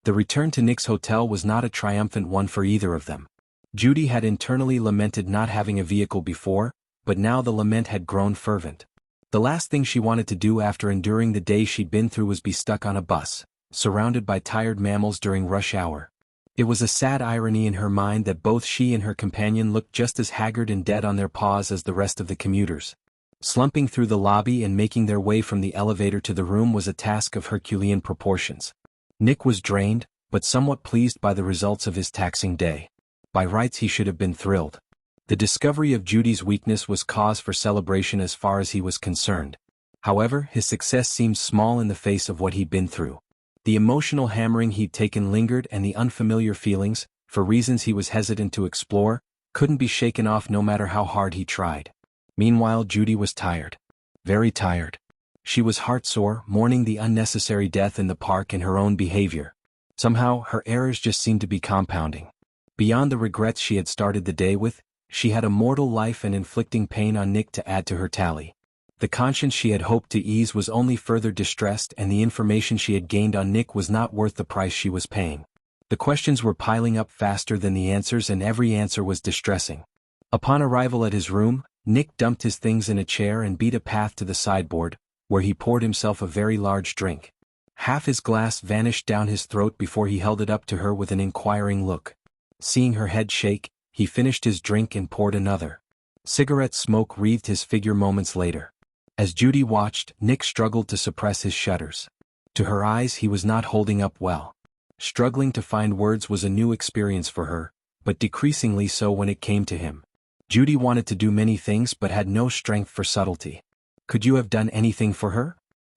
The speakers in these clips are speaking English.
The return to Nick's hotel was not a triumphant one for either of them. Judy had internally lamented not having a vehicle before, but now the lament had grown fervent. The last thing she wanted to do after enduring the day she'd been through was be stuck on a bus, surrounded by tired mammals during rush hour. It was a sad irony in her mind that both she and her companion looked just as haggard and dead on their paws as the rest of the commuters. Slumping through the lobby and making their way from the elevator to the room was a task of Herculean proportions. Nick was drained, but somewhat pleased by the results of his taxing day. By rights he should have been thrilled. The discovery of Judy's weakness was cause for celebration as far as he was concerned. However, his success seemed small in the face of what he'd been through. The emotional hammering he'd taken lingered, and the unfamiliar feelings, for reasons he was hesitant to explore, couldn't be shaken off no matter how hard he tried. Meanwhile, Judy was tired. Very tired. She was heartsore, mourning the unnecessary death in the park and her own behavior. Somehow, her errors just seemed to be compounding. Beyond the regrets she had started the day with, she had a mortal life and inflicting pain on Nick to add to her tally. The conscience she had hoped to ease was only further distressed, and the information she had gained on Nick was not worth the price she was paying. The questions were piling up faster than the answers, and every answer was distressing. Upon arrival at his room, Nick dumped his things in a chair and beat a path to the sideboard, where he poured himself a very large drink. Half his glass vanished down his throat before he held it up to her with an inquiring look. Seeing her head shake, he finished his drink and poured another. Cigarette smoke wreathed his figure moments later. As Judy watched, Nick struggled to suppress his shudders. To her eyes he was not holding up well. Struggling to find words was a new experience for her, but decreasingly so when it came to him. Judy wanted to do many things but had no strength for subtlety. Could you have done anything for her?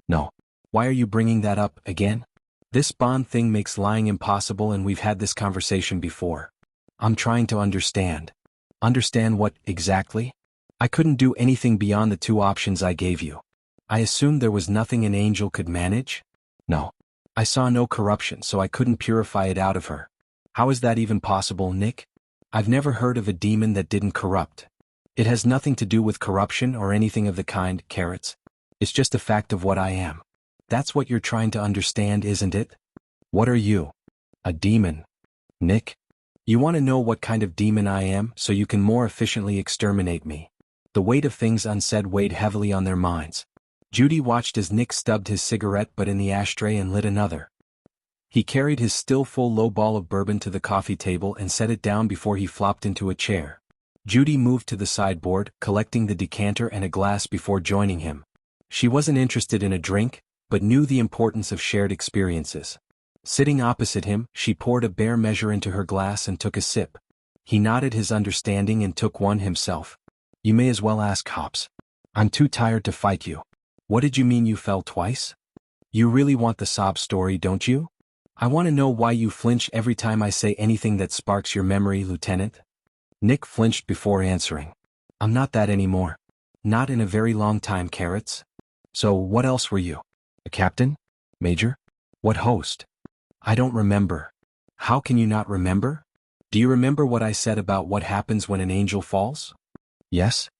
No. Why are you bringing that up again? This bond thing makes lying impossible, and we've had this conversation before. I'm trying to understand. Understand what, exactly? I couldn't do anything beyond the two options I gave you. I assumed there was nothing an angel could manage? No. I saw no corruption, so I couldn't purify it out of her. How is that even possible, Nick? I've never heard of a demon that didn't corrupt. It has nothing to do with corruption or anything of the kind, Carrots. It's just a fact of what I am. That's what you're trying to understand, isn't it? What are you? A demon. Nick? You want to know what kind of demon I am so you can more efficiently exterminate me. The weight of things unsaid weighed heavily on their minds. Judy watched as Nick stubbed his cigarette butt in the ashtray and lit another. He carried his still full low ball of bourbon to the coffee table and set it down before he flopped into a chair. Judy moved to the sideboard, collecting the decanter and a glass before joining him. She wasn't interested in a drink, but knew the importance of shared experiences. Sitting opposite him, she poured a bare measure into her glass and took a sip. He nodded his understanding and took one himself. You may as well ask Hops. I'm too tired to fight you. What did you mean you fell twice? You really want the sob story, don't you? I want to know why you flinch every time I say anything that sparks your memory, Lieutenant. Nick flinched before answering. I'm not that anymore. Not in a very long time, Carrots. So what else were you? A captain? Major? What host? I don't remember. How can you not remember? Do you remember what I said about what happens when an angel falls? Yes?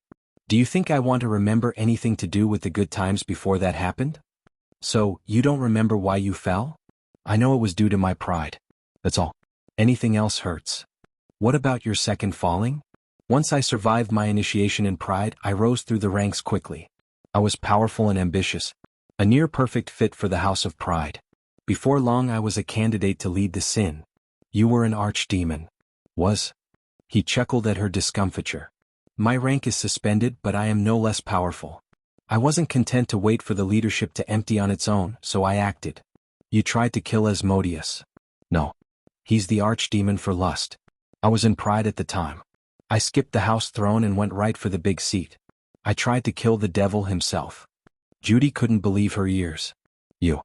Do you think I want to remember anything to do with the good times before that happened? So, you don't remember why you fell? I know it was due to my pride. That's all. Anything else hurts. What about your second falling? Once I survived my initiation in pride, I rose through the ranks quickly. I was powerful and ambitious. A near-perfect fit for the House of Pride. Before long I was a candidate to lead the sin. You were an archdemon. Was? He chuckled at her discomfiture. My rank is suspended, but I am no less powerful. I wasn't content to wait for the leadership to empty on its own, so I acted. You tried to kill Asmodeus. No. He's the archdemon for lust. I was in pride at the time. I skipped the house throne and went right for the big seat. I tried to kill the devil himself. Judy couldn't believe her ears. You.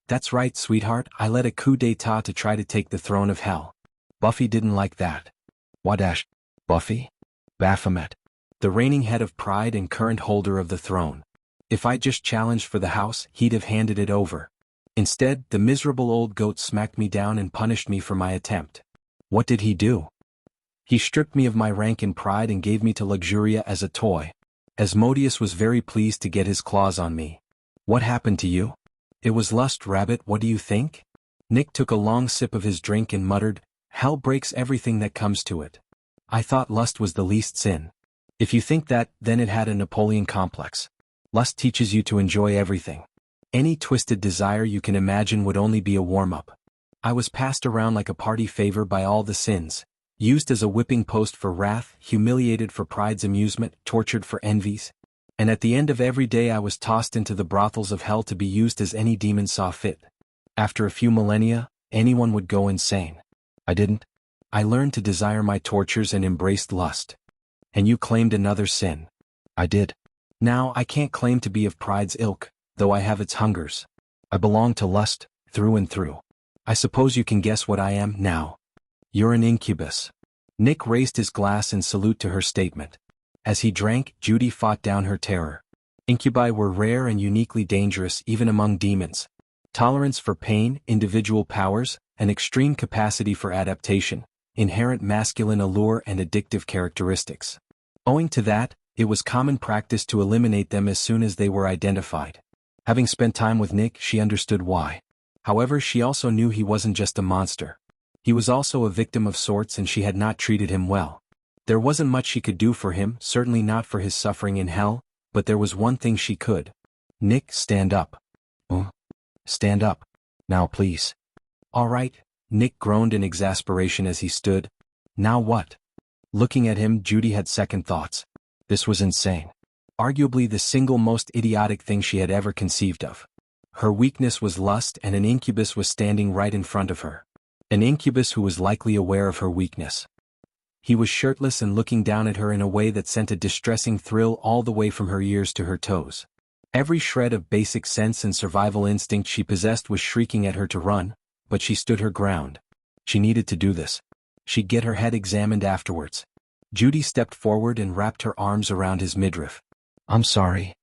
That's right, sweetheart, I led a coup d'etat to try to take the throne of hell. Buffy didn't like that. Wadash. Buffy? Baphomet. The reigning head of pride and current holder of the throne. If I just challenged for the house, he'd have handed it over. Instead, the miserable old goat smacked me down and punished me for my attempt. What did he do? He stripped me of my rank and pride and gave me to Luxuria as a toy. Asmodeus was very pleased to get his claws on me. What happened to you? It was lust, rabbit, what do you think? Nick took a long sip of his drink and muttered, "Hell breaks everything that comes to it. I thought lust was the least sin. If you think that, then it had a Napoleon complex. Lust teaches you to enjoy everything. Any twisted desire you can imagine would only be a warm-up. I was passed around like a party favor by all the sins, used as a whipping post for wrath, humiliated for pride's amusement, tortured for envies. And at the end of every day I was tossed into the brothels of hell to be used as any demon saw fit. After a few millennia, anyone would go insane. I didn't. I learned to desire my tortures and embraced lust. And you claimed another sin. I did. Now I can't claim to be of pride's ilk, though I have its hungers. I belong to lust, through and through. I suppose you can guess what I am now. You're an incubus." Nick raised his glass in salute to her statement. As he drank, Judy fought down her terror. Incubi were rare and uniquely dangerous even among demons. Tolerance for pain, individual powers, an extreme capacity for adaptation, inherent masculine allure and addictive characteristics. Owing to that, it was common practice to eliminate them as soon as they were identified. Having spent time with Nick, she understood why. However, she also knew he wasn't just a monster. He was also a victim of sorts, and she had not treated him well. There wasn't much she could do for him, certainly not for his suffering in hell, but there was one thing she could. "Nick, stand up." "Oh? Stand up. Now please." "All right," Nick groaned in exasperation as he stood. "Now what?" Looking at him, Judy had second thoughts. This was insane. Arguably the single most idiotic thing she had ever conceived of. Her weakness was lust, and an incubus was standing right in front of her. An incubus who was likely aware of her weakness. He was shirtless and looking down at her in a way that sent a distressing thrill all the way from her ears to her toes. Every shred of basic sense and survival instinct she possessed was shrieking at her to run, but she stood her ground. She needed to do this. She'd get her head examined afterwards. Judy stepped forward and wrapped her arms around his midriff. "I'm sorry."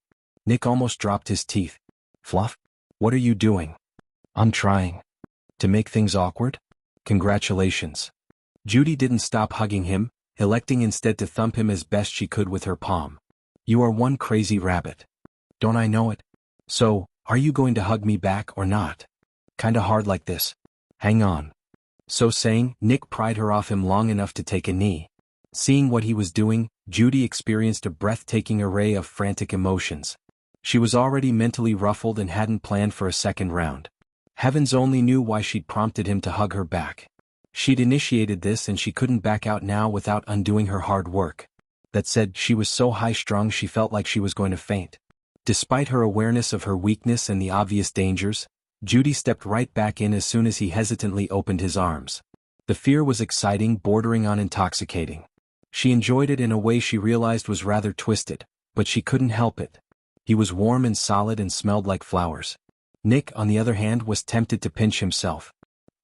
Nick almost dropped his teeth. "Fluff? What are you doing?" "I'm trying. To make things awkward? Congratulations." Judy didn't stop hugging him, electing instead to thump him as best she could with her palm. "You are one crazy rabbit. Don't I know it? So, are you going to hug me back or not? Kinda hard like this. Hang on." So saying, Nick pried her off him long enough to take a knee. Seeing what he was doing, Judy experienced a breathtaking array of frantic emotions. She was already mentally ruffled and hadn't planned for a second round. Heavens only knew why she'd prompted him to hug her back. She'd initiated this and she couldn't back out now without undoing her hard work. That said, she was so high-strung she felt like she was going to faint. Despite her awareness of her weakness and the obvious dangers, Judy stepped right back in as soon as he hesitantly opened his arms. The fear was exciting, bordering on intoxicating. She enjoyed it in a way she realized was rather twisted, but she couldn't help it. He was warm and solid and smelled like flowers. Nick, on the other hand, was tempted to pinch himself.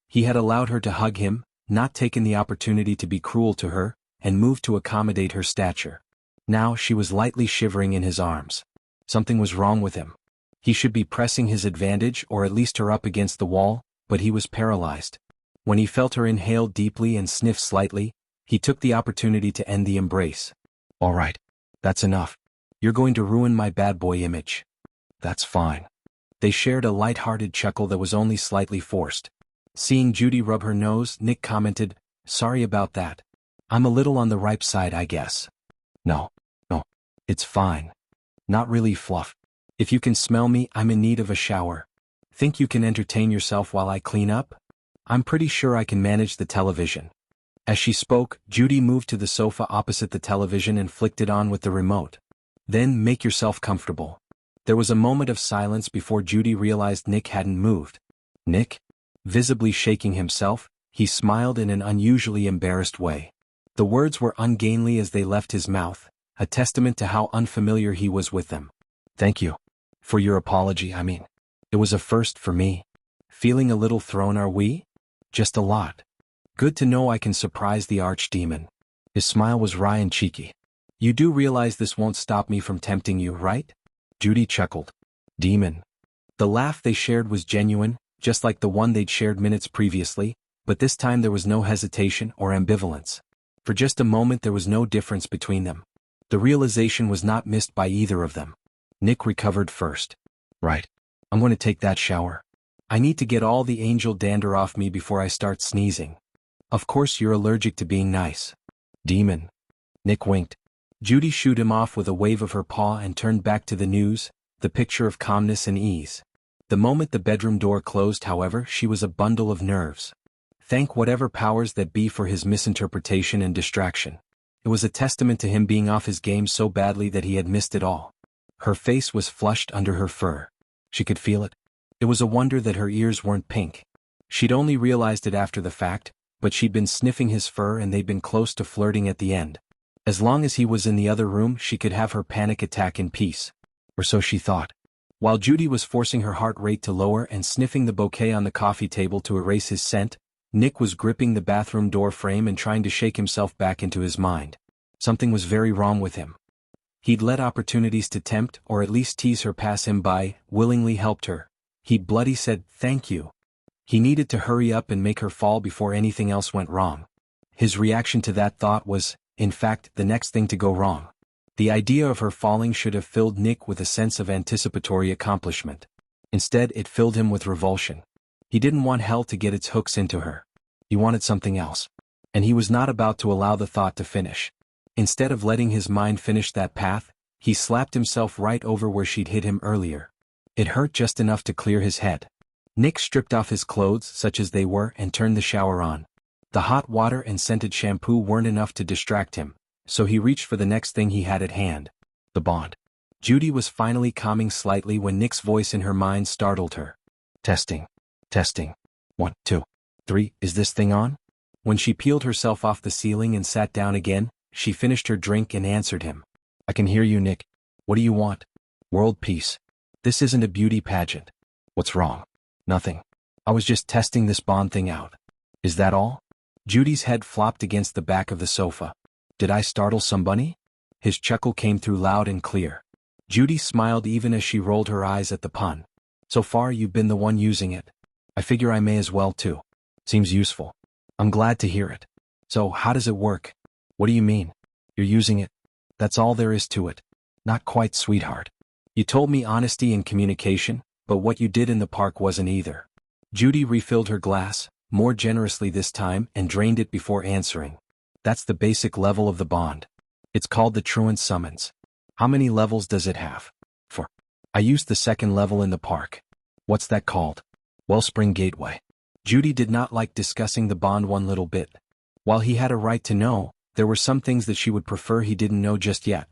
He had allowed her to hug him, not taken the opportunity to be cruel to her, and moved to accommodate her stature. Now she was lightly shivering in his arms. Something was wrong with him. He should be pressing his advantage or at least her up against the wall, but he was paralyzed. When he felt her inhale deeply and sniff slightly, he took the opportunity to end the embrace. "All right. That's enough. You're going to ruin my bad boy image." "That's fine." They shared a light-hearted chuckle that was only slightly forced. Seeing Judy rub her nose, Nick commented, "Sorry about that. I'm a little on the ripe side, I guess." No, it's fine. Not really, Fluff. If you can smell me, I'm in need of a shower. Think you can entertain yourself while I clean up? I'm pretty sure I can manage the television." As she spoke, Judy moved to the sofa opposite the television and flicked it on with the remote. "Then make yourself comfortable." There was a moment of silence before Judy realized Nick hadn't moved. "Nick?" Visibly shaking himself, he smiled in an unusually embarrassed way. The words were ungainly as they left his mouth, a testament to how unfamiliar he was with them. "Thank you. For your apology, I mean. It was a first for me. Feeling a little thrown, are we?" "Just a lot. Good to know I can surprise the archdemon." His smile was wry and cheeky. "You do realize this won't stop me from tempting you, right?" Judy chuckled. "Demon." The laugh they shared was genuine, just like the one they'd shared minutes previously, but this time there was no hesitation or ambivalence. For just a moment there was no difference between them. The realization was not missed by either of them. Nick recovered first. "Right. I'm going to take that shower." I need to get all the angel dander off me before I start sneezing. Of course you're allergic to being nice. Demon. Nick winked. Judy shooed him off with a wave of her paw and turned back to the news, the picture of calmness and ease. The moment the bedroom door closed, however, she was a bundle of nerves. Thank whatever powers that be for his misinterpretation and distraction. It was a testament to him being off his game so badly that he had missed it all. Her face was flushed under her fur. She could feel it. It was a wonder that her ears weren't pink. She'd only realized it after the fact, but she'd been sniffing his fur and they'd been close to flirting at the end. As long as he was in the other room, she could have her panic attack in peace. Or so she thought. While Judy was forcing her heart rate to lower and sniffing the bouquet on the coffee table to erase his scent, Nick was gripping the bathroom door frame and trying to shake himself back into his mind. Something was very wrong with him. He'd let opportunities to tempt or at least tease her pass him by, willingly helped her. He bloody said, "Thank you." He needed to hurry up and make her fall before anything else went wrong. His reaction to that thought was, in fact, the next thing to go wrong. The idea of her falling should have filled Nick with a sense of anticipatory accomplishment. Instead, it filled him with revulsion. He didn't want hell to get its hooks into her. He wanted something else. And he was not about to allow the thought to finish. Instead of letting his mind finish that path, he slapped himself right over where she'd hit him earlier. It hurt just enough to clear his head. Nick stripped off his clothes, such as they were, and turned the shower on. The hot water and scented shampoo weren't enough to distract him, so he reached for the next thing he had at hand. The bond. Judy was finally calming slightly when Nick's voice in her mind startled her. Testing. Testing. 1, 2, 3, is this thing on? When she peeled herself off the ceiling and sat down again, she finished her drink and answered him. I can hear you, Nick. What do you want? World peace. This isn't a beauty pageant. What's wrong? Nothing. I was just testing this bond thing out. Is that all? Judy's head flopped against the back of the sofa. Did I startle somebody? His chuckle came through loud and clear. Judy smiled even as she rolled her eyes at the pun. So far you've been the one using it. I figure I may as well too. Seems useful. I'm glad to hear it. So how does it work? What do you mean? You're using it? That's all there is to it. Not quite, sweetheart. You told me honesty and communication, but what you did in the park wasn't either. Judy refilled her glass, more generously this time, and drained it before answering. That's the basic level of the bond. It's called the truant summons. How many levels does it have? 4. I used the second level in the park. What's that called? Wellspring Gateway. Judy did not like discussing the bond one little bit. While he had a right to know, there were some things that she would prefer he didn't know just yet.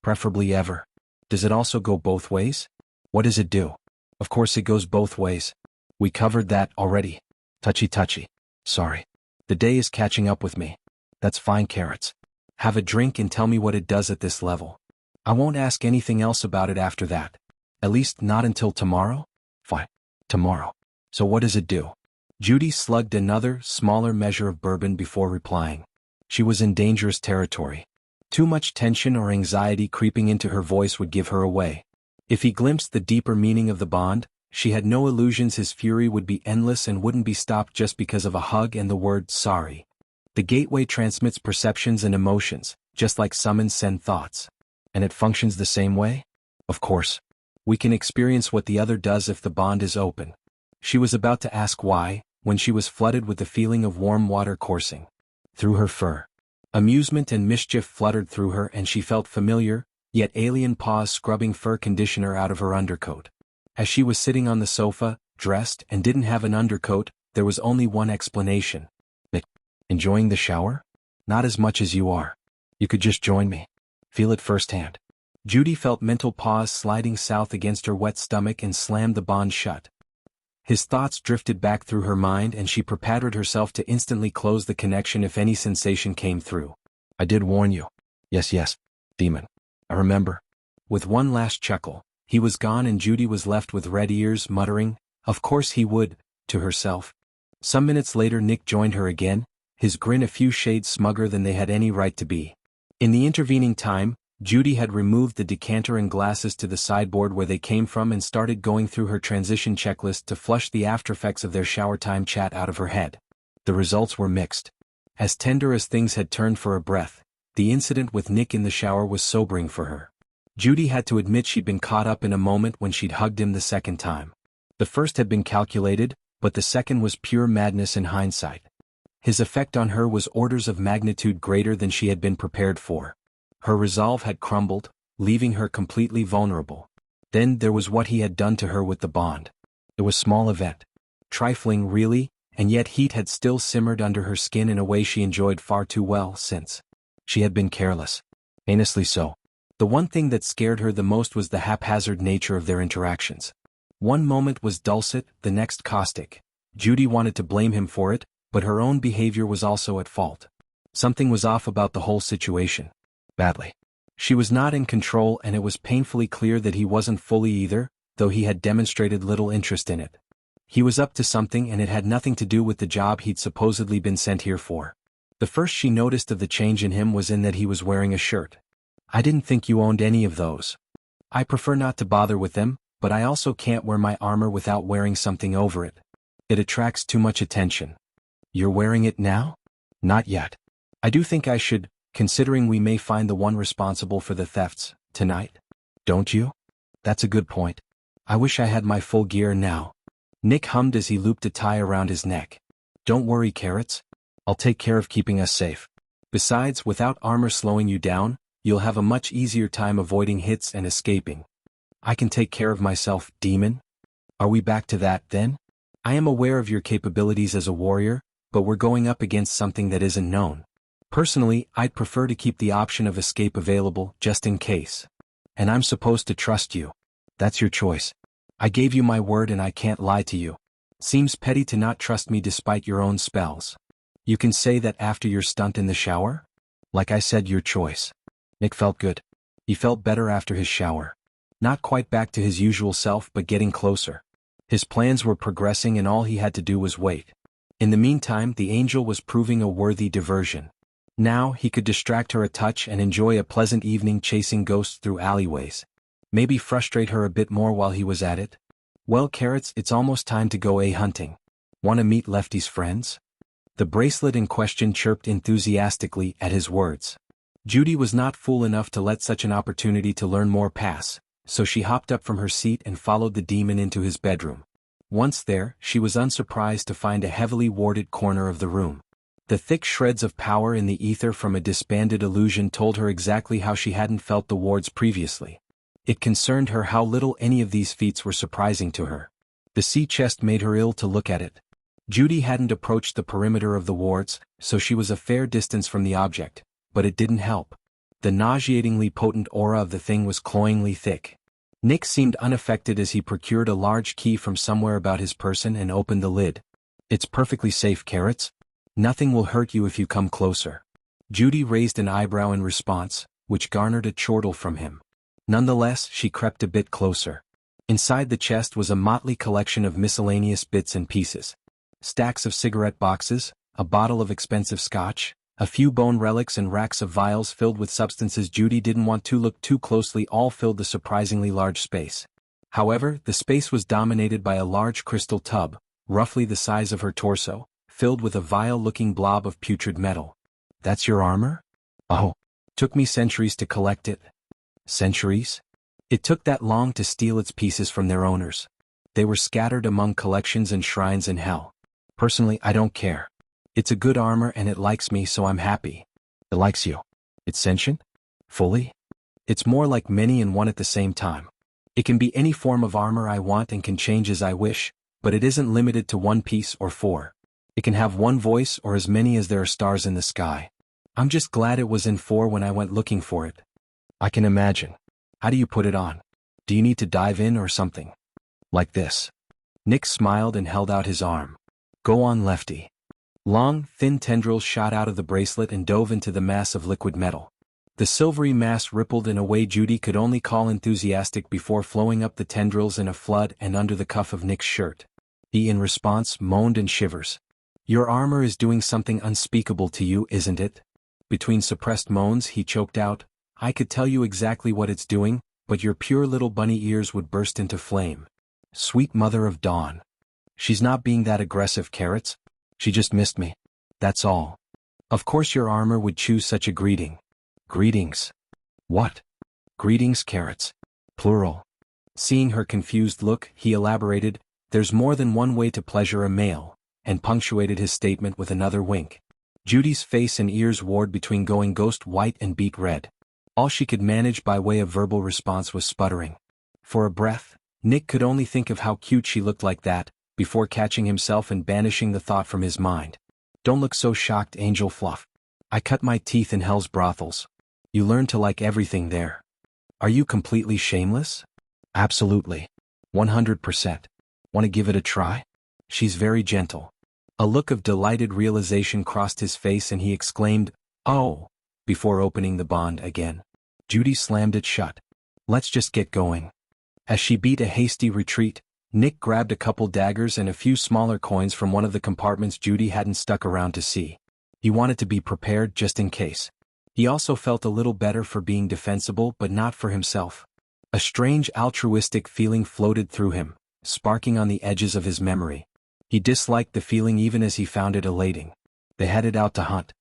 Preferably ever. Does it also go both ways? What does it do? Of course it goes both ways. We covered that already. Touchy. Sorry. The day is catching up with me. That's fine, carrots. Have a drink and tell me what it does at this level. I won't ask anything else about it after that. At least not until tomorrow? Fine. Tomorrow. So what does it do? Judy slugged another, smaller measure of bourbon before replying. She was in dangerous territory. Too much tension or anxiety creeping into her voice would give her away. If he glimpsed the deeper meaning of the bond, she had no illusions his fury would be endless and wouldn't be stopped just because of a hug and the word sorry. The gateway transmits perceptions and emotions, just like summons send thoughts. And it functions the same way? Of course. We can experience what the other does if the bond is open. She was about to ask why, when she was flooded with the feeling of warm water coursing through her fur. Amusement and mischief fluttered through her and she felt familiar, yet alien paws scrubbing fur conditioner out of her undercoat. As she was sitting on the sofa, dressed, and didn't have an undercoat, there was only one explanation. Nick, enjoying the shower? Not as much as you are. You could just join me. Feel it firsthand. Judy felt mental paws sliding south against her wet stomach and slammed the bond shut. His thoughts drifted back through her mind and she prepared herself to instantly close the connection if any sensation came through. I did warn you. Yes, demon. I remember. With one last chuckle, he was gone and Judy was left with red ears muttering, of course he would, to herself. Some minutes later Nick joined her again, his grin a few shades smugger than they had any right to be. In the intervening time, Judy had removed the decanter and glasses to the sideboard where they came from and started going through her transition checklist to flush the aftereffects of their shower time chat out of her head. The results were mixed. As tender as things had turned for a breath, the incident with Nick in the shower was sobering for her. Judy had to admit she'd been caught up in a moment when she'd hugged him the second time. The first had been calculated, but the second was pure madness in hindsight. His effect on her was orders of magnitude greater than she had been prepared for. Her resolve had crumbled, leaving her completely vulnerable. Then there was what he had done to her with the bond. It was a small event. Trifling really, and yet heat had still simmered under her skin in a way she enjoyed far too well since she had been careless. Heinously so. The one thing that scared her the most was the haphazard nature of their interactions. One moment was dulcet, the next caustic. Judy wanted to blame him for it, but her own behavior was also at fault. Something was off about the whole situation. Badly. She was not in control, and it was painfully clear that he wasn't fully either, though he had demonstrated little interest in it. He was up to something, and it had nothing to do with the job he'd supposedly been sent here for. The first she noticed of the change in him was in that he was wearing a shirt. "I didn't think you owned any of those." "I prefer not to bother with them, but I also can't wear my armor without wearing something over it. It attracts too much attention." "You're wearing it now?" "Not yet. I do think I should, considering we may find the one responsible for the thefts tonight." "Don't you?" "That's a good point. I wish I had my full gear now." Nick hummed as he looped a tie around his neck. "Don't worry, Carrots. I'll take care of keeping us safe. Besides, without armor slowing you down, you'll have a much easier time avoiding hits and escaping." "I can take care of myself, demon." "Are we back to that, then? I am aware of your capabilities as a warrior, but we're going up against something that isn't known. Personally, I'd prefer to keep the option of escape available, just in case. And I'm supposed to trust you." "That's your choice. I gave you my word and I can't lie to you. Seems petty to not trust me despite your own spells." "You can say that after your stunt in the shower?" "Like I said, your choice." Nick felt good. He felt better after his shower. Not quite back to his usual self, but getting closer. His plans were progressing and all he had to do was wait. In the meantime, the angel was proving a worthy diversion. Now, he could distract her a touch and enjoy a pleasant evening chasing ghosts through alleyways. Maybe frustrate her a bit more while he was at it. "Well, Carrots, it's almost time to go hunting. Want to meet Lefty's friends?" The bracelet in question chirped enthusiastically at his words. Judy was not fool enough to let such an opportunity to learn more pass, so she hopped up from her seat and followed the demon into his bedroom. Once there, she was unsurprised to find a heavily warded corner of the room. The thick shreds of power in the ether from a disbanded illusion told her exactly how she hadn't felt the wards previously. It concerned her how little any of these feats were surprising to her. The sea chest made her ill to look at it. Judy hadn't approached the perimeter of the wards, so she was a fair distance from the object, but it didn't help. The nauseatingly potent aura of the thing was cloyingly thick. Nick seemed unaffected as he procured a large key from somewhere about his person and opened the lid. "It's perfectly safe, Carrots. Nothing will hurt you if you come closer." Judy raised an eyebrow in response, which garnered a chortle from him. Nonetheless, she crept a bit closer. Inside the chest was a motley collection of miscellaneous bits and pieces. Stacks of cigarette boxes, a bottle of expensive scotch, a few bone relics and racks of vials filled with substances Judy didn't want to look too closely all filled the surprisingly large space. However, the space was dominated by a large crystal tub, roughly the size of her torso, filled with a vile-looking blob of putrid metal. "That's your armor?" "Oh. Took me centuries to collect it." "Centuries?" "It took that long to steal its pieces from their owners. They were scattered among collections and shrines in hell. Personally, I don't care. It's a good armor and it likes me, so I'm happy." "It likes you. It's sentient?" "Fully. It's more like many and one at the same time. It can be any form of armor I want and can change as I wish, but it isn't limited to one piece or four. It can have one voice or as many as there are stars in the sky. I'm just glad it was in four when I went looking for it." "I can imagine. How do you put it on? Do you need to dive in or something?" "Like this." Nick smiled and held out his arm. "Go on, Lefty." Long, thin tendrils shot out of the bracelet and dove into the mass of liquid metal. The silvery mass rippled in a way Judy could only call enthusiastic before flowing up the tendrils in a flood and under the cuff of Nick's shirt. He, in response, moaned in shivers. "Your armor is doing something unspeakable to you, isn't it?" Between suppressed moans, he choked out, "I could tell you exactly what it's doing, but your pure little bunny ears would burst into flame." Sweet mother of dawn. She's not being that aggressive, Carrots. She just missed me. That's all. Of course your armor would choose such a greeting. Greetings. What? Greetings, Carrots. Plural. Seeing her confused look, he elaborated, There's more than one way to pleasure a male, and punctuated his statement with another wink. Judy's face and ears warred between going ghost white and beet red. All she could manage by way of verbal response was sputtering. For a breath, Nick could only think of how cute she looked like that, before catching himself and banishing the thought from his mind. Don't look so shocked, Angel Fluff. I cut my teeth in hell's brothels. You learn to like everything there. Are you completely shameless? Absolutely. 100%. Want to give it a try? She's very gentle. A look of delighted realization crossed his face and he exclaimed, "Oh," before opening the bond again. Judy slammed it shut. Let's just get going. As she beat a hasty retreat, Nick grabbed a couple daggers and a few smaller coins from one of the compartments Judy hadn't stuck around to see. He wanted to be prepared just in case. He also felt a little better for being defensible but not for himself. A strange altruistic feeling floated through him, sparking on the edges of his memory. He disliked the feeling even as he found it elating. They headed out to hunt.